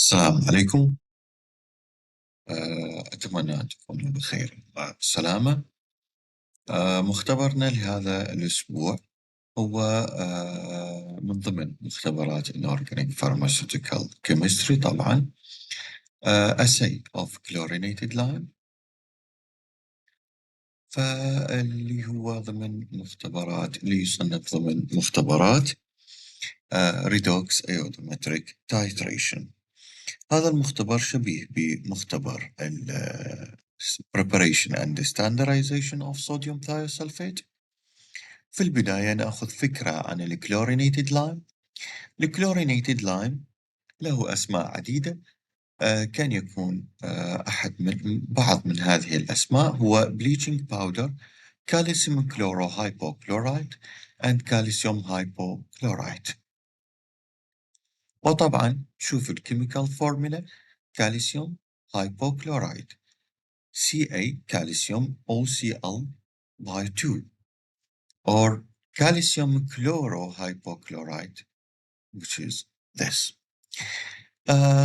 السلام عليكم. أتمنى أن تكونوا بخير وسلامة. مختبرنا لهذا الأسبوع هو من ضمن مختبرات Inorganic Pharmaceutical Chemistry طبعا. Assay of chlorinated lime، فاللي هو ضمن مختبرات اللي يصنف ضمن مختبرات Redox Iodometric Titration. هذا المختبر شبيه بمختبر Preparation and Standardization of Sodium Thiosulfate. في البداية نأخذ فكرة عن الكلورينيتد لايم. الكلورينيتد لايم له أسماء عديدة. كان يكون بعض من هذه الأسماء هو bleaching powder, calcium chlorohypochlorite and calcium hypochlorite. وطبعا شوف الكيميكال فورمولا: كالسيوم hypochlorite Ca calcium OCl by 2 or calcium chlorohypochlorite which is this.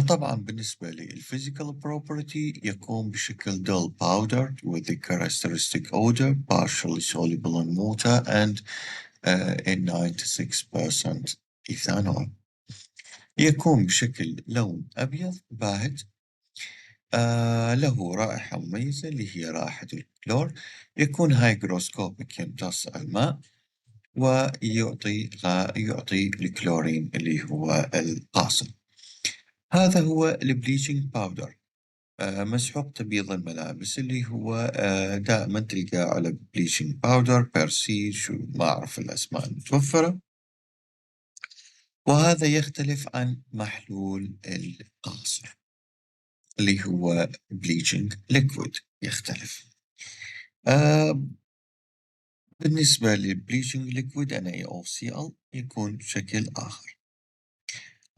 طبعا بالنسبة للphysical property يكون بشكل dull powder with the characteristic odor, partially soluble in water and in 96% ethanol. يكون بشكل لون أبيض باهت. له رائحة مميزة اللي هي رائحة الكلور. يكون هايجروسكوبيك، يمتص الماء ويعطي الكلورين اللي هو القاصر. هذا هو البليتشنج باودر. مسحوق تبييض الملابس اللي هو دائما تلقاه على بليتشنج باودر بيرسي، شو ما أعرف الأسماء المتوفرة. وهذا يختلف عن محلول القاصر اللي هو bleaching liquid، يختلف. بالنسبة للبليتشنج liquid NaOCl يكون بشكل آخر.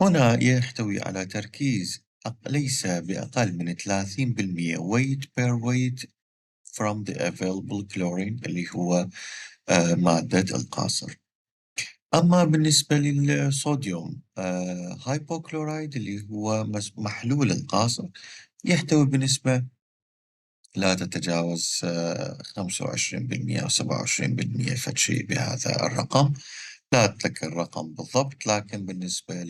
هنا يحتوي على تركيز ليس بأقل من 30% weight per weight from the available chlorine اللي هو مادة القاصر. أما بالنسبة للصوديوم هايبوكلورايد اللي هو محلول القاصر يحتوي بنسبة لا تتجاوز 25% أو 27%، فد شيء بهذا الرقم. لا أتذكر الرقم بالضبط، لكن بالنسبة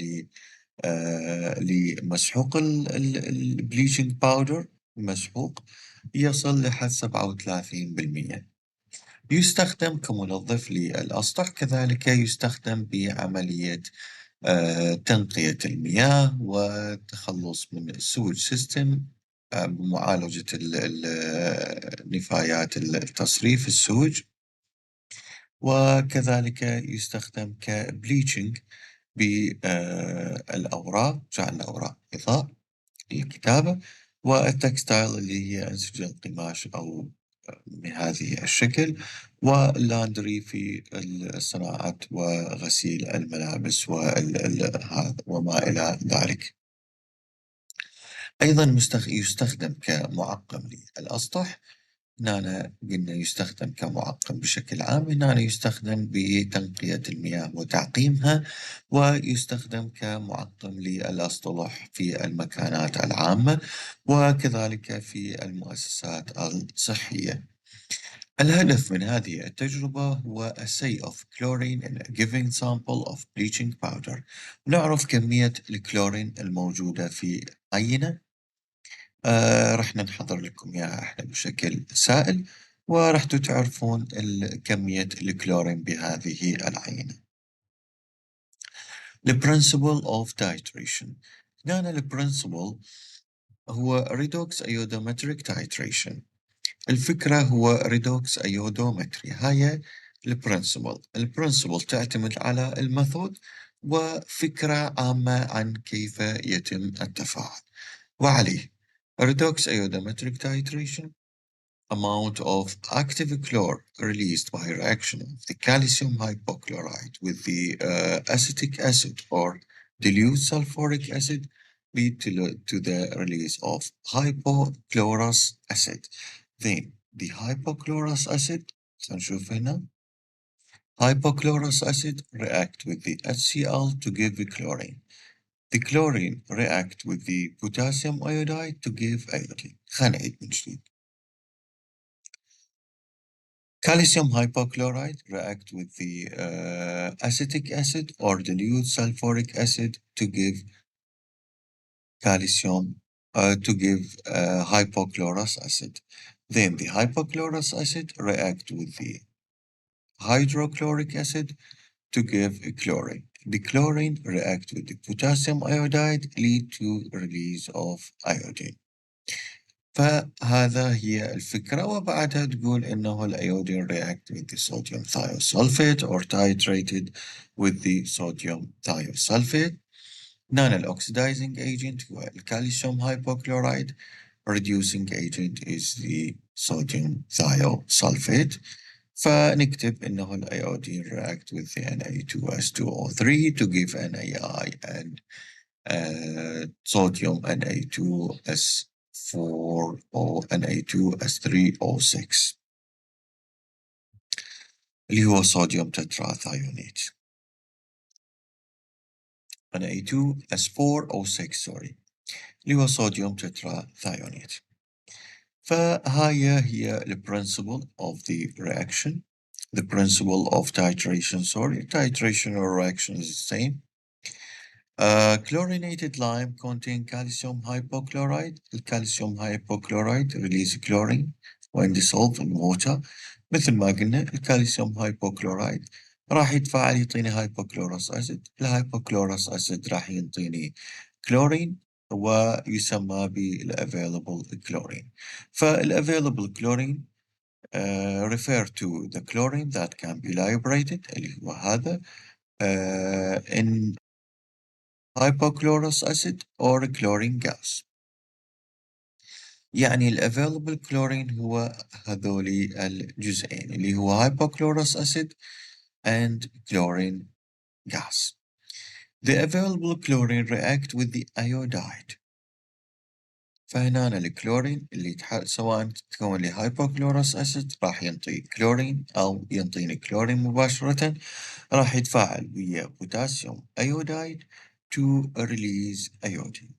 لمسحوق البليتشنج باودر مسحوق يصل لحد 37%. يستخدم كمنظف للأسطح، كذلك يستخدم بعملية تنقية المياه والتخلص من السويج سيستم بمعالجة نفايات التصريف السويج. وكذلك يستخدم كبليتشنج بالأوراق، جعل الأوراق غطاء للكتابة، والتكستايل اللي هي أنسجة القماش أو من هذه الشكل، واللاندري في الصناعات وغسيل الملابس وما إلى ذلك. أيضا يستخدم كمعقم للأسطح. هنا قلنا يستخدم كمعقم بشكل عام، هنا يستخدم بتنقية المياه وتعقيمها، ويستخدم كمعقم للأسطح في المكانات العامة وكذلك في المؤسسات الصحية. الهدف من هذه التجربة هو assay of chlorine in a given sample of bleaching powder. نعرف كمية الكلورين الموجودة في عينة. رح نحضر لكم إياها إحنا بشكل سائل، ورح تعرفون كمية الكلورين بهذه العينة. The principle of titration. هنا البرنسبل هو redox iodometric titration. الفكرة هو redox iodometry. هاي البرنسبل تعتمد على الميثود وفكرة عامة عن كيف يتم التفاعل. وعليه redox iodometric titration: amount of active chlor released by reaction of the calcium hypochlorite with the acetic acid or dilute sulfuric acid lead to the release of hypochlorous acid. Then the hypochlorous acid, نشوف هنا hypochlorous acid react with the HCl to give the chlorine. The chlorine react with the potassium iodide to give iodine. خلينا نعيد من جديد. Calcium hypochlorite react with the acetic acid or dilute sulfuric acid to give calcium hypochlorous acid. Then the hypochlorous acid react with the hydrochloric acid to give chlorine. The chlorine react with the potassium iodide lead to release of iodine. فهذا هي الفكرة وبعدها تقول إنه الأيودين react with the sodium thiosulfate or titrated with the sodium thiosulfate. Non-oxidizing agent هو الكالسيوم hypochloride. Reducing agent is the sodium thiosulfate. فنكتب إنه الأيودين react with the Na2S2O3 to give NaI and sodium Na2S4 or Na2S3O6 اللي هو صوديوم تتراثايونيت. Na2S4O6 سوري اللي هو صوديوم تتراثايونيت. فهاي هي the principle of the reaction. The principle of titration, sorry, titration or reaction is the same. Chlorinated lime contain calcium hypochlorite. الكالسيوم hypochlorite release chlorine when dissolved in water. مثل ما قلنا الكالسيوم hypochlorite راح يتفاعل يعطيني hypochlorous acid. الهايبوكلورous acid راح يعطيني chlorine ويسمى بالavailable chlorine. فالavailable chlorine refer to the chlorine that can be liberated اللي هو هذا in hypochlorous acid or chlorine gas. يعني ال available chlorine هو هذولي الجزئين اللي هو hypochlorous acid and chlorine gas. The available chlorine react with the iodide. فهنا الكلورين اللي سواء تكون لي hypochlorous acid راح ينطي كلورين أو ينطيني كلورين مباشرة راح يتفاعل ويا potassium iodide to release iodine.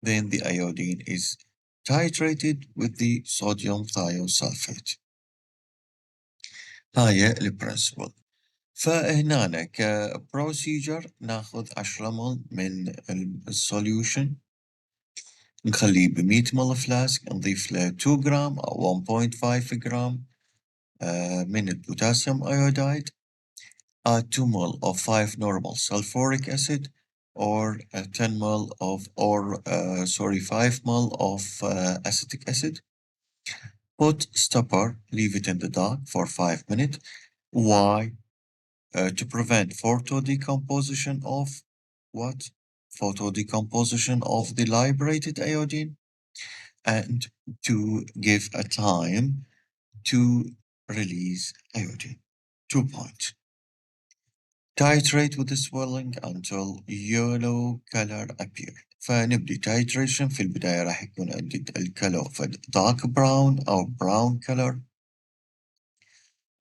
Then the iodine is titrated with the sodium thiosulfate. هاي البرنسبل. فهنا كبروسيجر ناخذ 10 مل من السوليوشن نخليه ب 100 مل فلاسك نضيف له 2 جرام أو 1.5 جرام من البوتاسيوم iodide. Add 2 ml of 5 normal sulfuric acid or 10 ml of 5 ml of acetic acid. Put stopper, leave it in the dark for 5 minutes. Why? To prevent photodecomposition of what? Photodecomposition of the liberated iodine and to give a time to release iodine. 2 points. Titrate with the swelling until yellow color appear. فنبدي titration في البداية راح يكون عندي الكلر dark brown أو brown color.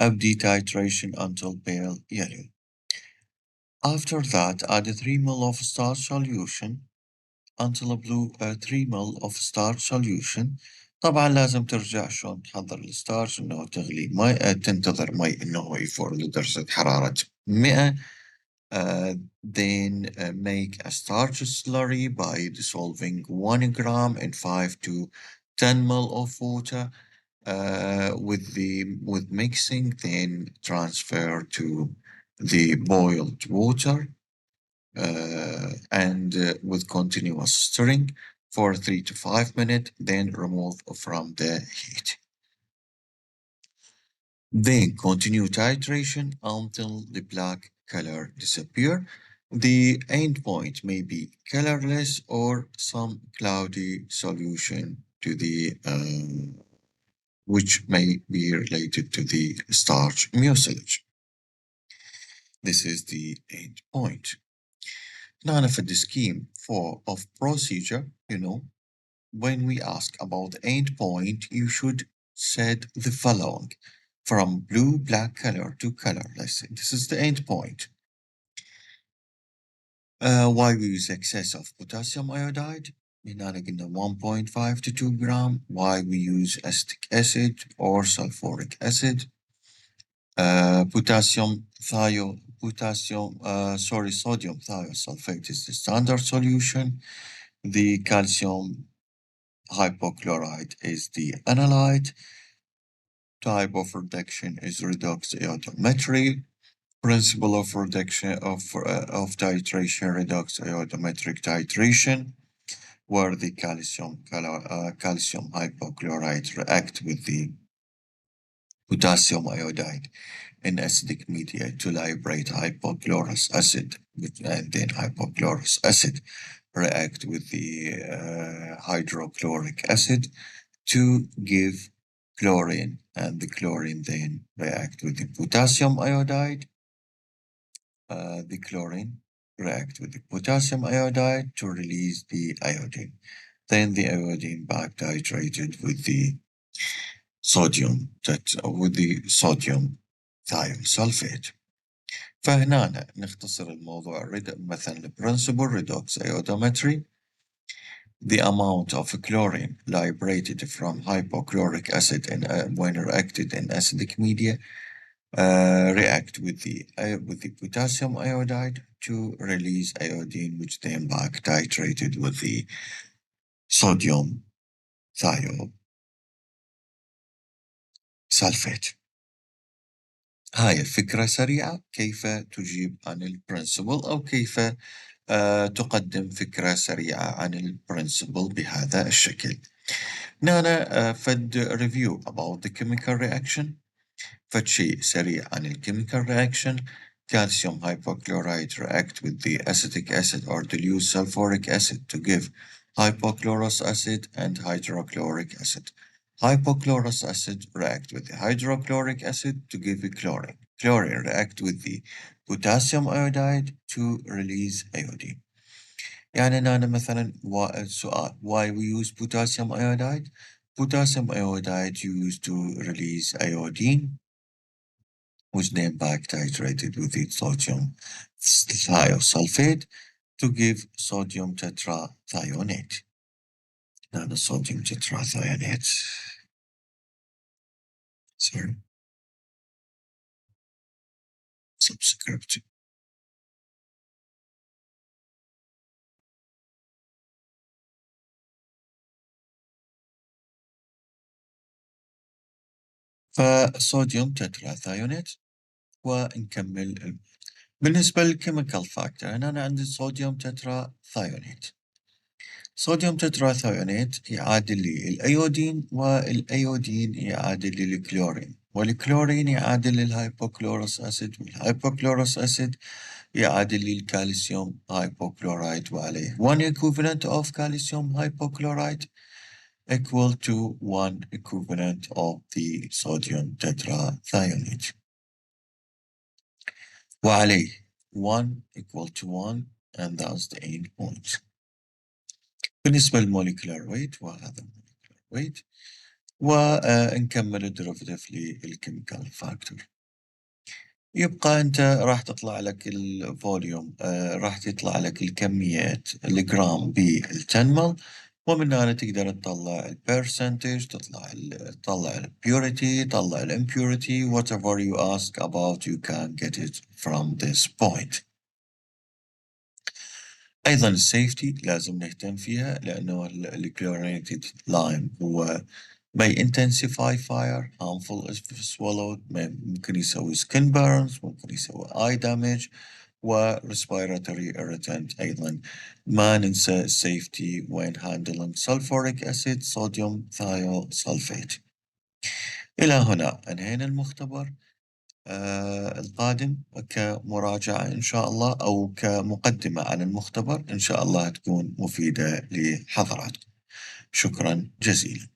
أبدي titration until pale yellow. After that add 3 ml of starch solution until blue 3 ml of starch solution. طبعا لازم ترجع شلون تحضر الستارش انه تغلي ماء تنتظر ماء انه يفور لدرجة حرارة 100. Then make a starch slurry by dissolving 1 gram in 5 to 10 ml of water with mixing, then transfer to the boiled water and with continuous stirring for 3 to 5 minutes, then remove from the heat. Then continue titration until the black color disappear. The endpoint may be colorless or some cloudy solution to the which may be related to the starch mucilage. This is the endpoint. Now, for the scheme of procedure, when we ask about endpoint, you should set the following from blue black color to colorless. This is the endpoint. Why we use excess of potassium iodide? هنا قلنا 1.5 to 2 gram. Why we use acetic acid or sulfuric acid? Sodium thiosulfate is the standard solution. The calcium hypochlorite is the analyte. Type of reduction is redox iodometry. Principle of reduction of titration, redox iodometric titration, where the calcium hypochlorite react with the potassium iodide in acidic media to liberate hypochlorous acid, and then hypochlorous acid react with the hydrochloric acid to give chlorine, and the chlorine then react with the potassium iodide. The chlorine react with the potassium iodide to release the iodine. Then the iodine back titrated with the sodium thiosulfate. فهنا نختصر الموضوع مثلا principle redox iodometry. The amount of chlorine liberated from hypochloric acid when reacted in acidic media react with the potassium iodide to release iodine, which then back titrated with the sodium thiosulfate. هاي فكرة سريعة كيف تجيب عن البرنسبل أو كيف تقدم فكرة سريعة عن البرنسبل بهذا الشكل. هنا فد review about the chemical reaction. فد شيء سريع عن الchemical reaction. Calcium hypochlorite react with the acetic acid or dilute sulfuric acid to give hypochlorous acid and hydrochloric acid. Hypochlorous acid react with the hydrochloric acid to give a chlorine. Chlorine react with the potassium iodide to release iodine. يعني أنا مثلا سؤال why we use potassium iodide? Potassium iodide used to release iodine, which then back titrated with the sodium thiosulfate to give sodium tetrathionate. Now the sodium tetrathionate. Sorry. Subscript. فصوديوم تتراثيونات ونكمل. بالنسبة للكيميكال فاكتور هنا أنا عندي صوديوم تتراثيونات. صوديوم تتراثيونات يعادل لي الأيودين، والأيودين يعادل لي الكلورين، والكلورين يعادل لي الهايبوكلورس أسيد، والهايبوكلورس أسيد يعادل لي الكالسيوم hypochlorite وعليه 1 equivalent of calcium hypochlorite equal to 1 equivalent of the sodium tetrathionate وعليه 1 equal to 1 and that's the end point. بالنسبة للموليكولار ويت وهذا الموليكولار ويت، ونكمل الديريفيتيف للكيميكال فاكتور. يبقى أنت راح تطلع لك الفوليوم، راح تطلع لك الكميات الجرام بالتنمل، ومن هنا تقدر تطلع البرسنتج، تطلع البيوريتي، تطلع الامبيوريتي. whatever you ask about you can get it from this point. أيضا السيفتي لازم نهتم فيها، لأنه الكلورينيتد لايم هو may intensify fire, harmful if swallowed، ممكن يسوي skin burns، ممكن يسوي eye damage و respiratory irritant. أيضا ما ننسى السيفتي when handling sulfuric acid sodium thiosulfate. إلى هنا أنهينا المختبر. القادم كمراجعة إن شاء الله أو كمقدمة عن المختبر إن شاء الله تكون مفيدة لحضراتكم. شكرا جزيلا.